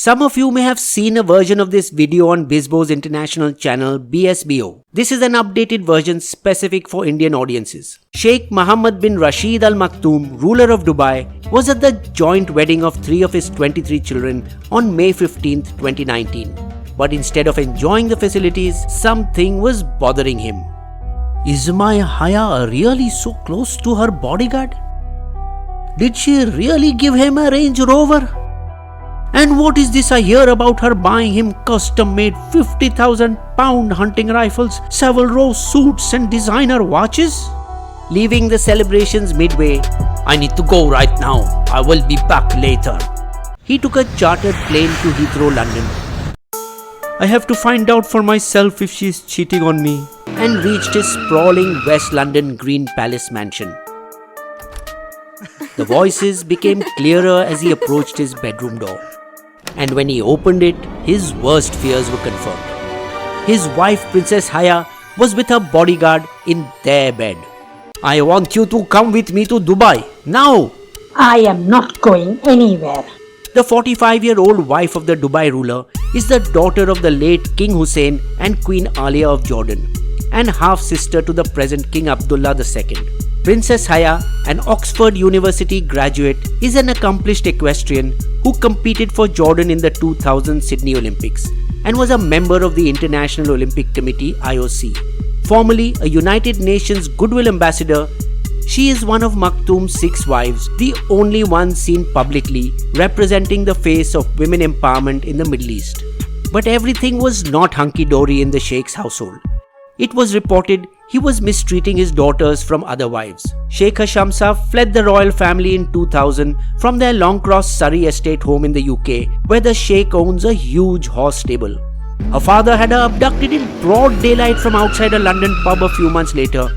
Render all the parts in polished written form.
Some of you may have seen a version of this video on BizBo's international channel BSBO. This is an updated version specific for Indian audiences. Sheikh Mohammed bin Rashid Al Maktoum, ruler of Dubai, was at the joint wedding of 3 of his 23 children on May 15, 2019. But instead of enjoying the facilities, something was bothering him. Is my Haya really so close to her bodyguard? Did she really give him a Range Rover? And what is this I hear about her buying him custom-made 50,000 pound hunting rifles, Savile suits and designer watches? Leaving the celebrations midway, I need to go right now. I will be back later. He took a chartered plane to Heathrow, London. I have to find out for myself if she is cheating on me. And reached his sprawling West London Green Palace mansion. The voices became clearer as he approached his bedroom door. And when he opened it, his worst fears were confirmed. His wife, Princess Haya, was with her bodyguard in their bed. I want you to come with me to Dubai, now! I am not going anywhere. The 45-year-old wife of the Dubai ruler is the daughter of the late King Hussein and Queen Alia of Jordan, and half-sister to the present King Abdullah II. Princess Haya, an Oxford University graduate, is an accomplished equestrian who competed for Jordan in the 2000 Sydney Olympics and was a member of the International Olympic Committee (IOC). Formerly a United Nations Goodwill Ambassador, she is one of Maktoum's 6 wives, the only one seen publicly representing the face of women empowerment in the Middle East. But everything was not hunky-dory in the Sheikh's household. It was reported he was mistreating his daughters from other wives. Sheikh Hashamsa fled the royal family in 2000 from their Longcross, Surrey estate home in the UK, where the Sheikh owns a huge horse stable. Her father had her abducted in broad daylight from outside a London pub a few months later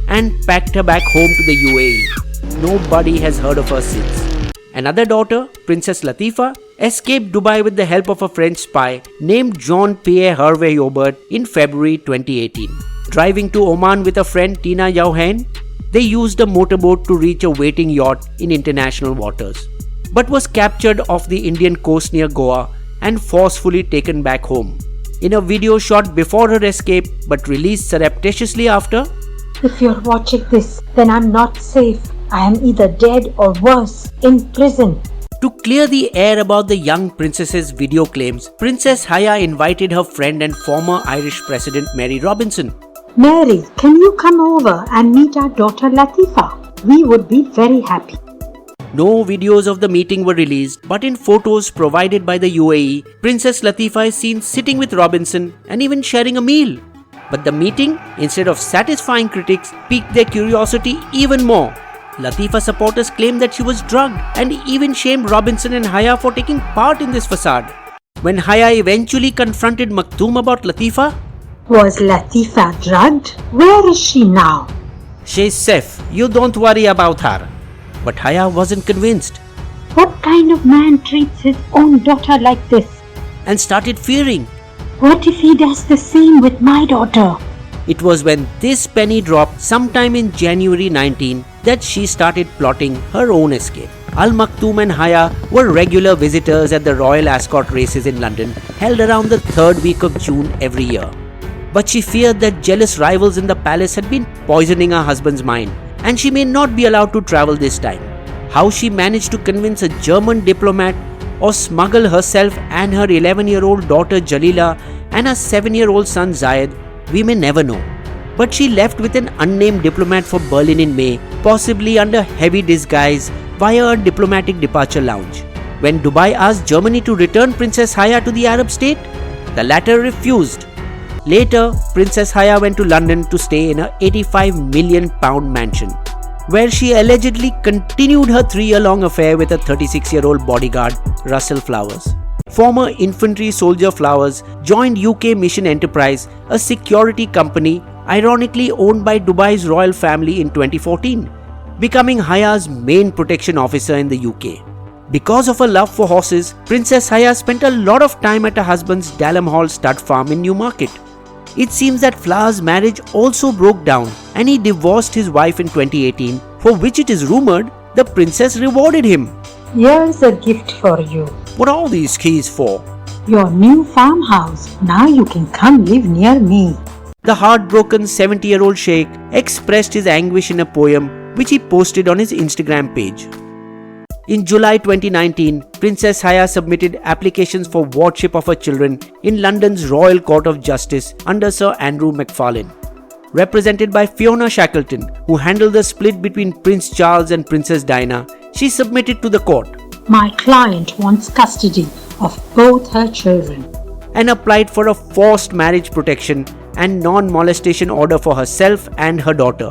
and packed her back home to the UAE. Nobody has heard of her since. Another daughter, Princess Latifa, escaped Dubai with the help of a French spy named Jean-Pierre Hervé Joubert in February 2018. Driving to Oman with a friend Tina Yauhen, they used a motorboat to reach a waiting yacht in international waters, but was captured off the Indian coast near Goa and forcefully taken back home. In a video shot before her escape but released surreptitiously after, If you're watching this, then I'm not safe. I am either dead or worse, in prison. To clear the air about the young princess's video claims, Princess Haya invited her friend and former Irish President Mary Robinson. Mary, can you come over and meet our daughter Latifa? We would be very happy. No videos of the meeting were released, but in photos provided by the UAE, Princess Latifa is seen sitting with Robinson and even sharing a meal. But the meeting, instead of satisfying critics, piqued their curiosity even more. Latifa supporters claimed that she was drugged and even shamed Robinson and Haya for taking part in this facade. When Haya eventually confronted Maktoum about Latifa, Was Latifa drugged? Where is she now? she's safe, you don't worry about her. But Haya wasn't convinced What kind of man treats his own daughter like this? and started fearing. What if he does the same with my daughter? It was when this penny dropped sometime in January 19 that she started plotting her own escape. Al Maktoum and Haya were regular visitors at the Royal Ascot races in London, held around the 3rd week of June every year. But she feared that jealous rivals in the palace had been poisoning her husband's mind, and she may not be allowed to travel this time. How she managed to convince a German diplomat or smuggle herself and her 11-year-old daughter Jalila and her 7-year-old son Zayed, we may never know. But she left with an unnamed diplomat for Berlin in May, possibly under heavy disguise via a diplomatic departure lounge. When Dubai asked Germany to return Princess Haya to the Arab state, the latter refused. Later, Princess Haya went to London to stay in a £85 million mansion, where she allegedly continued her 3-year-long affair with a 36-year-old bodyguard, Russell Flowers. Former infantry soldier Flowers joined UK Mission Enterprise, a security company ironically owned by Dubai's royal family in 2014, becoming Haya's main protection officer in the UK. Because of her love for horses, Princess Haya spent a lot of time at her husband's Dalham Hall stud farm in Newmarket. It seems that Flowers' marriage also broke down and he divorced his wife in 2018, for which it is rumoured the princess rewarded him. Here's a gift for you. What are all these keys for? Your new farmhouse. Now you can come live near me. The heartbroken 70-year-old sheikh expressed his anguish in a poem which he posted on his Instagram page. In July 2019, Princess Haya submitted applications for wardship of her children in London's Royal Court of Justice under Sir Andrew McFarlane. Represented by Fiona Shackleton, who handled the split between Prince Charles and Princess Diana, she submitted to the court. My client wants custody of both her children And applied for a forced marriage protection and non-molestation order for herself and her daughter.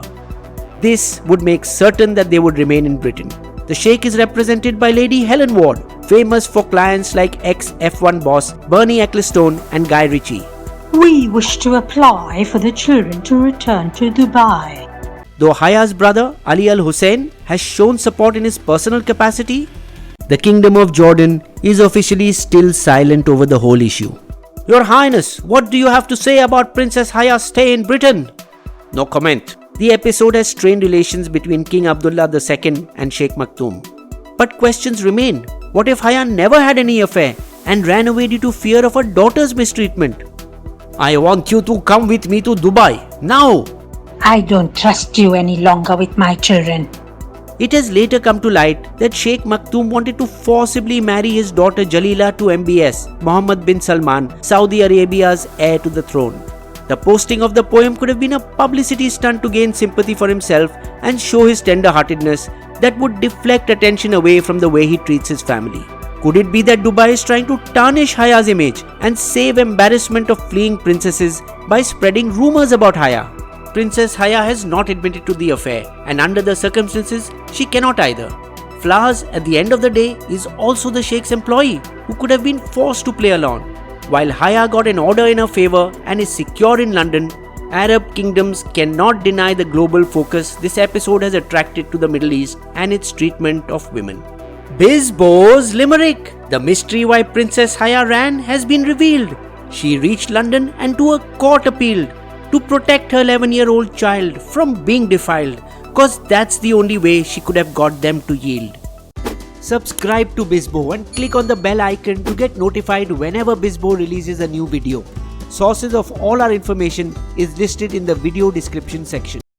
This would make certain that they would remain in Britain. The Sheikh is represented by Lady Helen Ward, famous for clients like ex-F1 boss Bernie Ecclestone and Guy Ritchie. We wish to apply for the children to return to Dubai. Though Haya's brother Ali Al Hussein has shown support in his personal capacity, the Kingdom of Jordan is officially still silent over the whole issue. Your Highness, what do you have to say about Princess Haya's stay in Britain? No comment. The episode has strained relations between King Abdullah II and Sheikh Maktoum. But questions remain. What if Haya never had any affair and ran away due to fear of her daughter's mistreatment? I want you to come with me to Dubai, now! I don't trust you any longer with my children. It has later come to light that Sheikh Maktoum wanted to forcibly marry his daughter Jalila to MBS, Mohammed bin Salman, Saudi Arabia's heir to the throne. The posting of the poem could have been a publicity stunt to gain sympathy for himself and show his tender-heartedness that would deflect attention away from the way he treats his family. Could it be that Dubai is trying to tarnish Haya's image and save embarrassment of fleeing princesses by spreading rumors about Haya? Princess Haya has not admitted to the affair, and under the circumstances, she cannot either. Flowers, at the end of the day, is also the Sheikh's employee, who could have been forced to play along. While Haya got an order in her favour and is secure in London, Arab kingdoms cannot deny the global focus this episode has attracted to the Middle East and its treatment of women. Bizbo's Limerick. The mystery why Princess Haya ran has been revealed. She reached London and to a court appealed to protect her 11-year-old child from being defiled, cause that's the only way she could have got them to yield. Subscribe to Bizbo and click on the bell icon to get notified whenever Bizbo releases a new video. Sources of all our information is listed in the video description section.